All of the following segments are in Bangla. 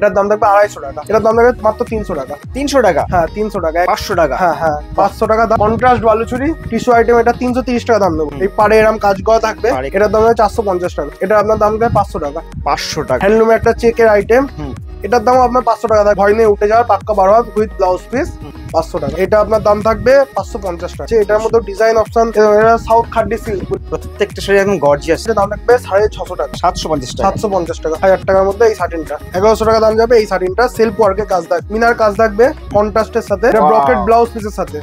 এটার দাম থাকবে 250 টাকা। এটার দাম থাকবে মাত্র 300 টাকা। 300 টাকা? হ্যাঁ 300 টাকা। 500 টাকা? হ্যাঁ হ্যাঁ 500 টাকা দাম। কন্ট্রাস্ট বালুচুরি টিস্যু আইটেম, এটা 330 টাকা দাম দেবো। এই পাড়ে এরম কাজ করা থাকবে, এটার দাম হবে 450 টাকা। এটা আপনার দাম দেবে 500 টাকা। 500 টাকা। হ্যান্ডলুমে একটা চেকের আইটেম, এটার দাম আপনার 500 টাকা। ভয় নিয়ে উঠে যাওয়ার পাক্কা 12 হাত উইথ ব্লাউজ পিস, 500 টাকা। এটা আপনার দাম থাকবে 550 টাকা। এটার মধ্যে ডিজাইন অপশন, এটা সাউথ খাড্ডি সিল্ক, প্রত্যেকটা শাড়ি একদম গর্জিয়াস। দাম থাকবে 650 টাকা। 750 টাকা। 750 টাকা। 1000 টাকার মধ্যে এই শাটিনটা 1100 টাকা দাম যাবে। এই শাটিনটা সেলফ ওয়ার্কের কাজ থাকবে, মিনার কাজ থাকবে কন্ট্রাস্টের সাথে, ব্রকেট ব্লাউজ পিসের সাথে,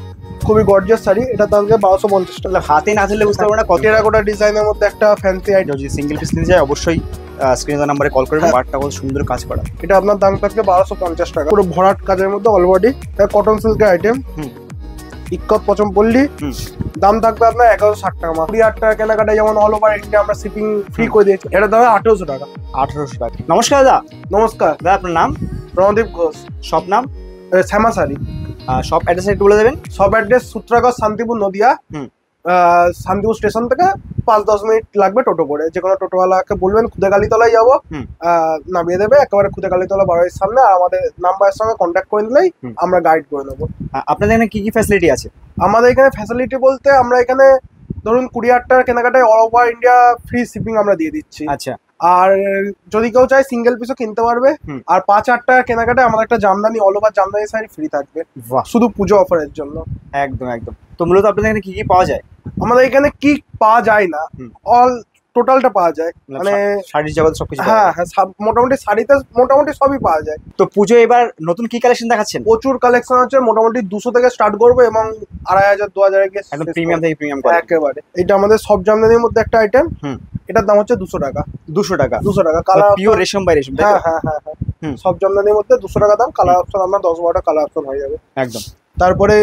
খুবই গর্জিয়াস শাড়ি। এটা দাম থাকবে 1250 টাকা। হাতে না ধরলে বুঝতে পারবো না কত। টেরাকোটা ডিজাইনের মধ্যে একটা ফ্যান্সি আইটেম। যদি সিঙ্গেল পিস নিতে যায় অবশ্যই স্ক্রিনে দেওয়া নম্বরে কল করবেন। পার্টটা কত সুন্দর কাজ করা। এটা আপনার দাম থাকবে 1250 টাকা। পুরো ভরাট কাজের মধ্যে অল বডি, কটন সিল্কের আইটেম, ইক্কত পচমপল্লী। দাম থাকবে আপনার 1160 টাকা। 20 টাকা কেনাকাটা, যেমন অল ওভার ইন্ডিয়া আমরা শিপিং ফ্রি করে দিয়েছি। এটা দাম 1800 টাকা। 1800 টাকা। নমস্কার দাদা। নমস্কার দাদা, আপনার নাম? রণদীপ ঘোষ। শপ নাম? শ্যামা শাড়ি। শপ অ্যাড্রেস একটু বলে দেবেন। Shop address Sutragarh Shantipur Nadia. Shantipur station থেকে 5-10 মিনিট লাগবে টোটো করে। যে কোনো টোটোওয়ালাকে বলবেন খুদেকালীতলায় যাবো, নামিয়ে দেবে একেবারে খুদেকালীতলা বাড়ির সামনে। আর আমাদের নাম্বারের সঙ্গে কন্ট্যাক্ট করে নিলেই আমরা গাইড করে নেবো। আপনাদের এখানে কি কি ফ্যাসিলিটি আছে? আমাদের এখানে ফ্যাসিলিটি বলতে, আমরা এখানে ধরুন 20 টাকার কেনাকাটায় all over India free shipping আমরা দিয়ে দিচ্ছি। আচ্ছা। আর যদি কেউ চায় সিঙ্গেল পিসও কিনতে পারবে। আর 5-8 টাকার কেনাকাটায় আমাদের একটা Jamdani, all over Jamdani sari free থাকবে শুধু পুজো অফারের জন্য। একদম একদম। তো মূলত আপনাদের এখানে কি কি পাওয়া যায়? আমাদের এখানে কি পাওয়া যায় না, অল টোটালটা পাওয়া যায়, মানে শাড়ির জগৎ সবকিছু। হ্যাঁ হ্যাঁ মোটামুটি শাড়িতে মোটামুটি সবই পাওয়া যায়। তো পুজো এবার নতুন কি কালেকশন দেখাচ্ছেন? প্রচুর কালেকশন আছে, মোটামুটি 200 থেকে স্টার্ট করবো এবং 2500-2000 এর একদম প্রিমিয়াম থেকে প্রিমিয়াম একেবারে। এটা আমাদের সব জামদানির মধ্যে একটা আইটেম, এটার দাম হচ্ছে 200 টাকা। 200 টাকা? 200 টাকা। কালার পিওর রেশম বাই রেশম। হ্যাঁ হ্যাঁ হ্যাঁ হ্যাঁ সব জামদানির মধ্যে 200 টাকা দাম। কালার অপশন আপনার 10-12টা কালার অপশন হয়ে যাবে একদম। তারপরে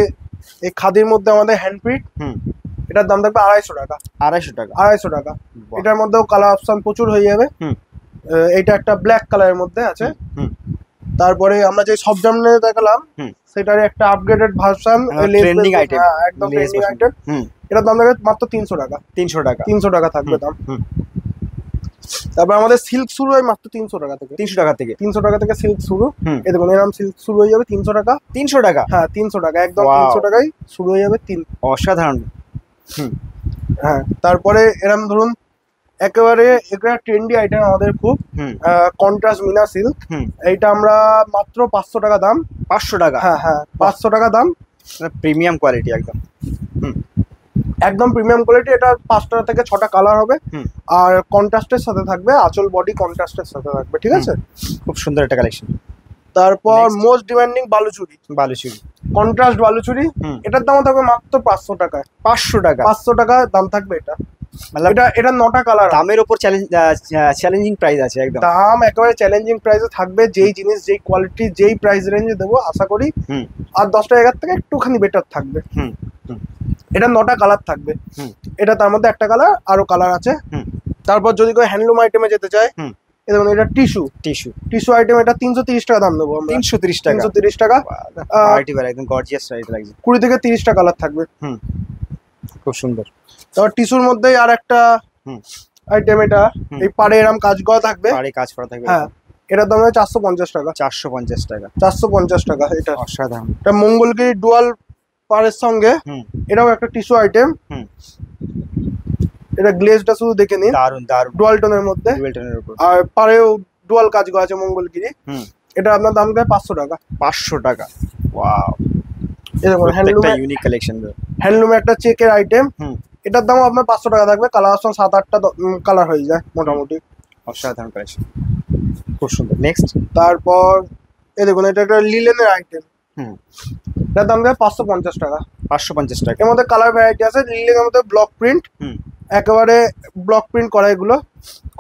এই খাদির মধ্যে আমাদের হ্যান্ড প্রিন্ট, এটার দাম থাকবে 250 টাকা। 250 টাকা? 250 টাকা। এটার মধ্যেও কালার অপশন প্রচুর হয়ে যাবে। এটা একটা ব্ল্যাক কালারের মধ্যে আছে। তারপরে আমরা যে সব জামদানি দেখালাম সেটার একটা আপগ্রেডেড ভার্সন, ট্রেন্ডিং আইটেম। একদম ট্রেন্ডিং আইটেম। এটার দাম থাকবে মাত্র 300 টাকা। 300 টাকা? 300 টাকা থাকবে দাম। তারপর আমাদের সিল্ক শুরু হয় মাত্র 300 টাকা থেকে। 300 টাকা থেকে? 300 টাকা থেকে সিল্ক শুরু। এই দেখুন এরকম সিল্ক শুরু হয়ে যাবে 300 টাকা। 300 টাকা? হ্যাঁ 300 টাকা একদম। 300 টাকায় শুরু হয়ে যাবে। অসাধারণ। হ্যাঁ তারপরে এরকম ধরুন একেবারে একটা ট্রেন্ডি আইটেম আমাদের খুব, কন্ট্রাস্ট মিনা সিল্ক। এইটা আমরা মাত্র 500 টাকা দাম। 500 টাকা? হ্যাঁ হ্যাঁ 500 টাকা দাম। প্রিমিয়াম কোয়ালিটি একদম। একদম প্রিমিয়াম কোয়ালিটি। এটা 5টা থেকে 6টা কালার হবে আর কন্ট্রাস্টের সাথে থাকবে, আঁচল বডি কন্ট্রাস্টের সাথে থাকবে। ঠিক আছে, খুব সুন্দর একটা কালেকশন। তারপর most demanding Baluchari. Baluchari contrast Baluchari, এটার দাম থাকবে মাত্র 500 টাকায়। 500 টাকা? 500 টাকা দাম থাকবে। এটা 9টা কালার। দামের উপর চ্যালেঞ্জিং প্রাইস আছে একদম। দাম একেবারে চ্যালেঞ্জিং প্রাইসে থাকবে। যেই জিনিস যেই কোয়ালিটি যেই প্রাইস রেঞ্জে দেবো আশা করি আর 10টা জায়গার থেকে একটুখানি বেটার থাকবে। এটা 9টা কালার থাকবে। এটা তার মধ্যে একটা কালার, আরো কালার আছে। তারপর যদি কেউ হ্যান্ডলুম আইটেমে যেতে চায়, দেখুন এটা টিস্যু আইটেম, এটা 330 টাকা দাম দেবো আমরা। 330 টাকা? 330 টাকা। একদম গর্জিয়াস শাড়ি লাগছে। 20 থেকে 30টা কালার থাকবে। খুব সুন্দর। তারপর টিস্যুর মধ্যেই আর একটা আইটেম, এটা এই পাড়ে এরকম কাজ করা থাকবে। পাড়ে কাজ করা থাকবে। হ্যাঁ এটার দাম 450 টাকা। 450 টাকা? 450 টাকা। এটা অসাধারণ। এটা মঙ্গলগিরি ডুয়াল পাড়ের সঙ্গে এটাও একটা টিস্যু আইটেম। এটা গ্লেজটা শুধু দেখে নিন, দারুন দারুন। ডুয়াল টোনের মধ্যে, আর পাড়েও ডুয়াল কাজ করা আছে মঙ্গলগিরি। এটা আপনার দাম দেয় 500 টাকা। 500 টাকা? ওয়াও, এরকম হ্যান্ডলুম ইউনিক কালেকশন। হ্যান্ডলুমে একটা চেকের আইটেম, এটার দাম আপনার 500 টাকা থাকবে। কালার অপশন 7-8টা কালার হয়ে যায় মোটামুটি। অসাধারণ কালেকশন, খুব সুন্দর। নেক্সট তারপর এই দেখুন এটা একটা লিলেনের আইটেম, এটার দাম দেয় 550 টাকা। 550 টাকা? এর মধ্যে কালার ভ্যারাইটি আছে। লিলেনের মধ্যে ব্লক প্রিন্ট, একেবারে ব্লক প্রিন্ট করা, এগুলো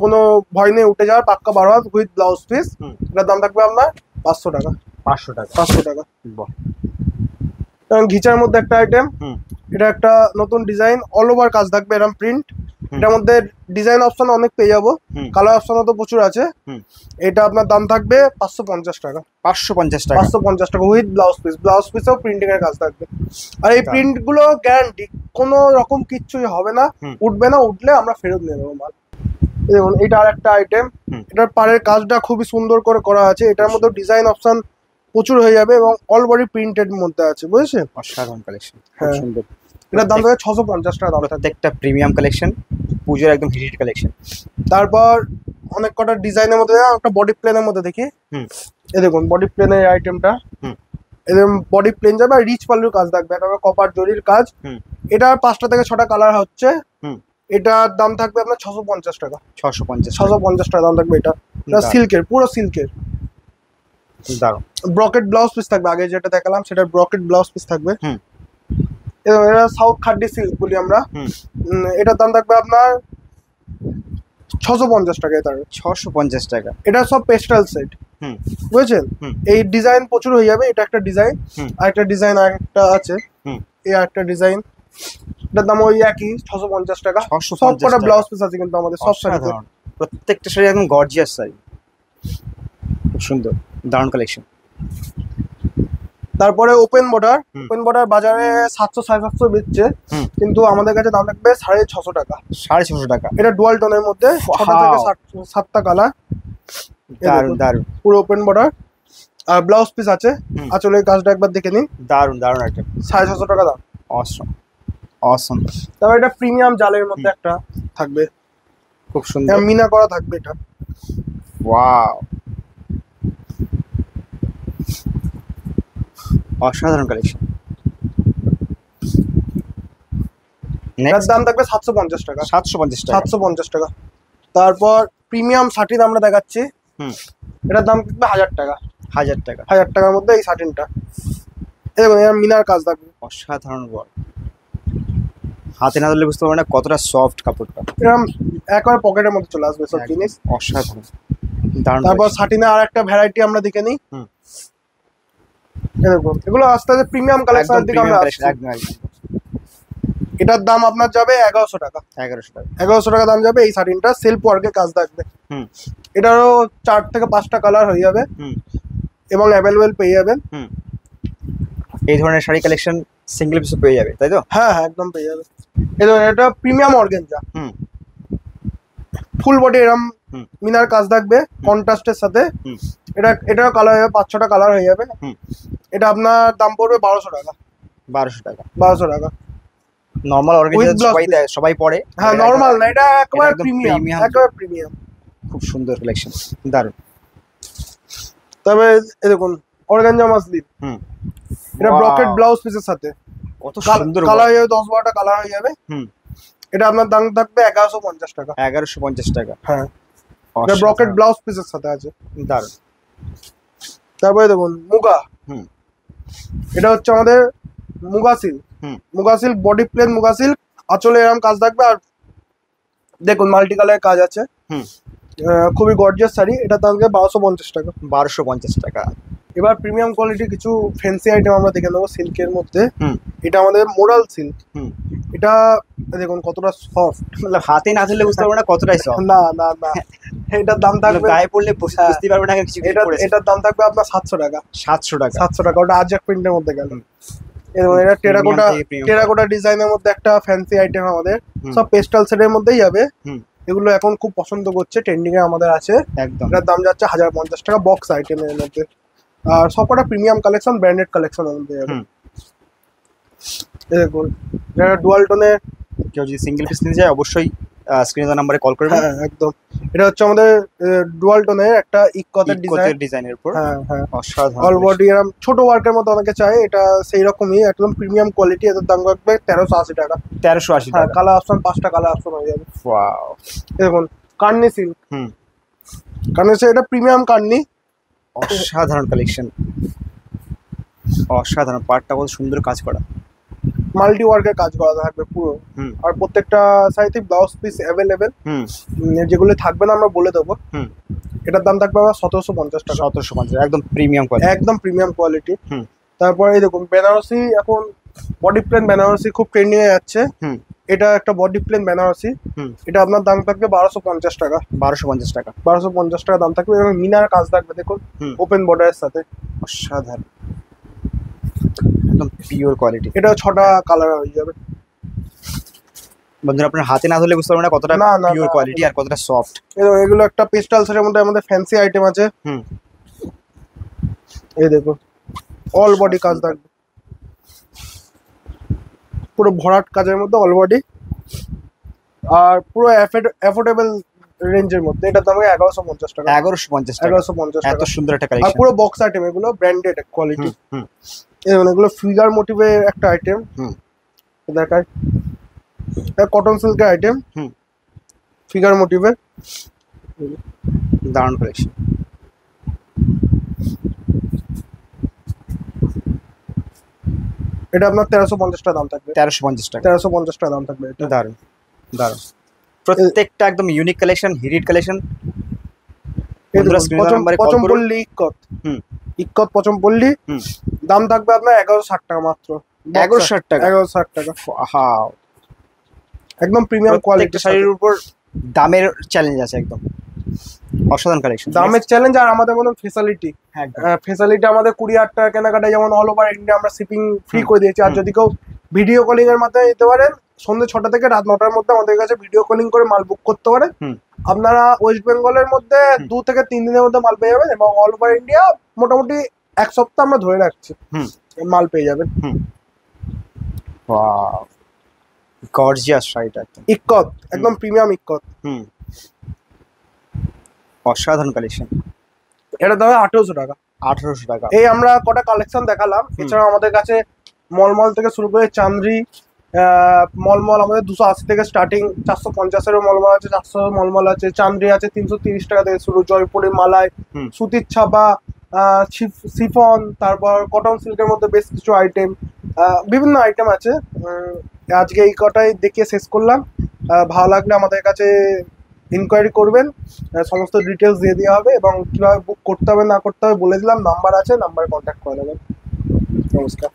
কোনো ভয় নেই উঠে যাওয়ার, পাক্কা 12 হাত উইথ ব্লাউজ পিস। এটার দাম থাকবে আপনার 500 টাকা। 500 টাকা? 500 টাকা। ঘিচার মধ্যে একটা আইটেম, এটা একটা নতুন ডিজাইন, অল ওভার কাজ থাকবে এরকম প্রিন্ট। এটার মধ্যে ডিজাইন অপশন অনেক পেয়ে যাবো, কালার অপশনও তো প্রচুর আছে। এটা আপনার দাম থাকবে 550 টাকা। 550 টাকা? 550 টাকা উইথ ব্লাউজ পিস। ব্লাউজ পিসেও প্রিন্টিং এর কাজ থাকবে। আর এই প্রিন্ট গুলো গ্যারান্টি, কোনো রকম কিচ্ছুই হবে না, উঠবে না। উঠলে আমরা ফেরত নিয়ে নেবো মাল। দেখুন এটা আর একটা আইটেম, এটার পাড়ের কাজটা খুবই সুন্দর করে করা আছে, এটার মধ্যে ডিজাইন অপশন প্রচুর হয়ে যাবে এবং অল বডি প্রিন্টেড মধ্যে আছে, বুঝেছেন? অসাধারণ কালেকশন, খুব হ্যাঁ। সুন্দর। এটার দাম থাকে 650 টাকা দাম থাকে। প্রত্যেকটা প্রিমিয়াম কালেকশন, পুজোর একদম হিট কালেকশন। তারপর অনেক কটা ডিজাইনের মধ্যে একটা বডি প্লেনের মধ্যে দেখি। এই দেখুন বডি প্লেনের আইটেমটা, এরকম বডি প্লেন যাবে আর রিচ পাল্লুর কাজ থাকবে, একটা কপার জরির কাজ। এটা 5টা থেকে 6টা কালার হচ্ছে। এটার দাম থাকবে আপনার 650 টাকা। 650 টাকা দাম থাকবে। এটা সিল্কের, পুরো সিল্কের। দারুণ। ব্রকেট ব্লাউজ পিস থাকবে, আগে যেটা দেখালাম সেটার ব্রকেট ব্লাউজ পিস থাকবে। এটা সাউথ খাড্ডি সিল্ক বলি আমরা। এটার দাম থাকবে আপনার 650 টাকা। এটা 650 টাকা। এটা সব পেস্টাল সেট, বুঝেছেন? এই ডিজাইন প্রচুর হয়ে যাবে। এটা একটা ডিজাইন, আর একটা ডিজাইন আর একটা আছে, এই একটা ডিজাইন। এটার দাম ওই একই 650 টাকা। সব কটা ব্লাউজ পিস আছে কিন্তু আমাদের সব শাড়িতে, প্রত্যেকটা শাড়ি একদম গর্জিয়াস শাড়ি, খুব সুন্দর, দারুণ কালেকশন। তারপরে ওপেন বর্ডার বাজারে 700-750 বেচছে, কিন্তু আমাদের কাছে দাম থাকবে 650 টাকা। 650 টাকা। এটা ডুয়াল টোনের মধ্যে 6টা থেকে 7টা কালার। দারুণ দারুণ, পুরো ওপেন বর্ডার আর ব্লাউজ পিস আছে। আঁচলের কাজটা একবার দেখে নিন। দারুণ দারুণ আইটেম, 650 টাকা দাম। অসম অসম। তারপর এটা প্রিমিয়াম জালের মধ্যে একটা থাকবে, খুব সুন্দর, মিনা করা থাকবে এটা। ওয়াও, অসাধারণ কালেকশন। এটার দাম থাকবে 750 টাকা। 750 টাকা। তারপর প্রিমিয়াম শাটিন আমরা দেখাচ্ছি, এটার দাম থাকবে 1000 টাকা। 1000 টাকার মধ্যে এই শাটিনটা। দেখুন এর মিনার কাজ থাকবে, অসাধারণ বল। হাতে না ধরলে বুঝতে পারবে না কতটা সফট কাপড়টা, এরকম একবার পকেটের মধ্যে চলে আসবে সব জিনিস। অসাধারণ, দারুণ। তারপর শাটিনে আর একটা ভ্যারাইটি আমরা দেখে নিই। এরকম এগুলো আস্তে আস্তে প্রিমিয়াম কালেকশনের দিকে আমরা আসছি। এটার দাম আপনার যাবে 1100 টাকা। 1100 টাকা দাম যাবে। এই শাটিনটা সেলফ ওয়ার্কের কাজ থাকবে। এটারও 4 থেকে 5টা কালার হয়ে যাবে এবং অ্যাভেলেবেল পেয়ে যাবেন। এই ধরনের শাড়ি কালেকশন সিঙ্গেল পিসে পেয়ে যাবে, তাই তো? হ্যাঁ হ্যাঁ, একদম পেয়ে যাবে। এটা প্রিমিয়াম অর্গানজা, ফুল বডি এরম মিনার কাজ থাকবে কন্ট্রাস্টের সাথে। এটাও কালার হবে, 5-6টা কালার হয়ে যাবে। এটা আপনার দাম পড়বে 1200 টাকা। 1200 টাকা। নরমাল অর্গানজা সবাই পরে। হ্যাঁ, নরমাল না, এটা একেবারে প্রিমিয়াম, একেবারে প্রিমিয়াম। খুব সুন্দর কালেকশন, দারুণ। তবে এই দেখুন অর্গানজা মাসলিন, এটা ব্রকেট ব্লাউজ পিসের সাথে কত সুন্দর কালার হয়ে যাবে, 10-12টা কালার হয়ে যাবে। এটা আপনার দাম থাকবে 1150 টাকা। 1150 টাকা। হ্যাঁ, এটা ব্রকেট ব্লাউজ পিসের সাথে আছে, দারুণ। তারপরে দেখুন মুগা, এটা হচ্ছে আমাদের muga silk body plain muga silk, আঁচলে এরকম কাজ থাকবে। আর দেখুন মাল্টি কালারের কাজ আছে, খুবই গর্জিয়াস শাড়ি। এটা দাম থাকবে 1250 টাকা। 1250 টাকা। এবার প্রিমিয়াম কোয়ালিটির কিছু ফ্যান্সি আইটেম আমরা দেখে নেবো সিল্কের মধ্যে। এটা আমাদের মোরাল সিল্ক। এটা দেখুন কতটা সফট, হাতে না ধরলে বুঝতে পারবে না কতটাই সফট। না না না, এটার দাম থাকবে, গায়ে পড়লে বুঝতে পারবে না কিছু। এটার দাম থাকবে আপনার 700 টাকা। 700 টাকা। ওটা আজক প্রিন্টের মধ্যে গেল। এটা টেরাকোটা ডিজাইনের মধ্যে একটা ফ্যান্সি আইটেম আমাদের, সব পেস্টাল সেটের মধ্যেই যাবে। এগুলো এখন খুব পছন্দ করছে, ট্রেন্ডিং এ আমাদের আছে একদম। এটার দাম যাচ্ছে 1050 টাকা বক্স আইটেমের মধ্যে। আর সবকটা প্রিমিয়াম কালেকশন, ব্র্যান্ডেড কালেকশন আমাদের যাবে। দেখুন এটা ডুয়াল টোনে, কেউ যদি সিঙ্গেল পিস নিতে চায় অবশ্যই স্ক্রিনের নাম্বারে কল করবেন। হ্যাঁ একদম। এটা হচ্ছে আমাদের ডুয়াল টোনের একটা ইকতের ডিজাইনের উপর। হ্যাঁ হ্যাঁ, অসাধারণ। অল বডি এরকম ছোট ওয়ার্কের মতো অনেকে চায়, এটা সেই রকমই একদম প্রিমিয়াম কোয়ালিটি। এটার দাম রাখবে 1380 টাকা। 1380 টাকা। কালার অপশন 5টা কালার অপশন হয়ে যাবে। ওয়াও, দেখুন কার্নি সিল্ক, এটা প্রিমিয়াম কার্নি, অসাধারণ কালেকশন, অসাধারণ। পার্টটা কত সুন্দর কাজ করা, মাল্টি ওয়ার্কের কাজ করা থাকবে পুরো। আর প্রত্যেকটা সাইজে ব্লাউজ পিস অ্যাভেলেবেল, যেগুলো থাকবে না আমরা বলে দেবো। এটার দাম থাকবে আমার 1750 টাকা। 1750, একদম প্রিমিয়াম কোয়ালিটি, একদম প্রিমিয়াম কোয়ালিটি। তারপরে এই দেখুন বেনারসি, এখন বডি প্লেন বেনারসি খুব ট্রেন্ডিং এ যাচ্ছে। এটা একটা বডি প্লেন বেনারসি, এটা আপনার দাম থাকবে 1250 টাকা। 1250 টাকা। 1250 টাকা দাম থাকবে এবং মিনার কাজ থাকবে দেখুন ওপেন বর্ডারের সাথে। অসাধারণ, একদম পিওর কোয়ালিটি। এটা 6টা কালার হয়ে যাবে। বন্ধুরা আপনার হাতে না ধরলে বুঝতে পারবেন না কতটা না, না, পিওর না, কোয়ালিটি আর কতটা সফট। এগুলো একটা পেস্টালসের মধ্যে আমাদের ফ্যান্সি আইটেম আছে। এই দেখো অল বডি কাজ থাকবে, পুরো ভরাট কাজের মধ্যে অল বডি, আর পুরো অ্যাফোর্ডেবল রেঞ্জের মধ্যে। এটার দাম 1150 টাকা। 1150 টাকা, 1150 এত টাকা। সুন্দর একটা আর কালেকশন। পুরো বক্স আইটেম, এগুলো ব্র্যান্ডেড কোয়ালিটি। এবং এগুলো ফিগার মোটিভের একটা আইটেম দেখায়, কটন সিল্কের আইটেম ফিগার মোটিভের, দারুণ কালেকশন। এটা আপনার 1350 টাকা দাম থাকবে। 1350 টাকা, 1350 টাকা দাম থাকবে এটা। দারুণ দারুণ, প্রত্যেকটা একদম unique collection, hit collection. Pochampally Ikkat, Ikkat Pochampally, দাম থাকবে আপনার 1160 টাকা মাত্র। 1160 টাকা, 1160 টাকা। হ্যাঁ, একদম প্রিমিয়াম কোয়ালিটি শাড়ির উপর দামের চ্যালেঞ্জ আছে, একদম অসাধারণ কালেকশন। দামের চ্যালেঞ্জ আর আমাদের মতন ফেসিলিটি, ফেসিলিটি আমাদের কুরিয়ারটা কেনাকাটা যেমন অল ওভার ইন্ডিয়া আমরা শিপিং ফ্রি করে দিয়েছি। আর যদি কেউ ভিডিও কলিং এর মাধ্যমে নিতে পারেন, সন্ধ্যে 6টা থেকে রাত 9টার মধ্যে আমাদের কাছে ভিডিও কলিং করে মাল বুক করতে পারেন। আপনারা ওয়েস্ট বেঙ্গলের মধ্যে 2 থেকে 3 দিনের মধ্যে মাল পেয়ে যাবেন, এবং অল ওভার ইন্ডিয়া মোটামুটি 1 সপ্তাহ আমরা ধরে রাখছি মাল পেয়ে যাবেন। ওয়াও, গর্জিয়াস শাড়িটা একদম ইক্কত, একদম প্রিমিয়াম ইক্কত। অসাধারণ কালেকশন। এটা দাম 1800 টাকা। 1800 টাকা। এই আমরা কটা কালেকশন দেখালাম, এছাড়াও আমাদের কাছে মলমল থেকে শুরু করে চান্দ্রি, মলমল আমাদের 280 থেকে স্টার্টিং, 450-এরও মলমল আছে, 400 মলমল আছে, চান্দ্রি আছে 330 টাকা থেকে শুরু, জয়পুরি মালাই, সুতির ছাপা, সিফন, তারপর কটন সিল্কের মধ্যে বেশ কিছু আইটেম, বিভিন্ন আইটেম আছে। আজকে এই কটাই দেখিয়ে শেষ করলাম। ভালো লাগলে আমাদের কাছে ইনকোয়ারি করবেন, সমস্ত ডিটেলস দিয়ে দেওয়া হবে, এবং কীভাবে বুক করতে হবে না করতে হবে বলে দিলাম। নাম্বার আছে, নাম্বারে কন্ট্যাক্ট করে নেবেন। নমস্কার।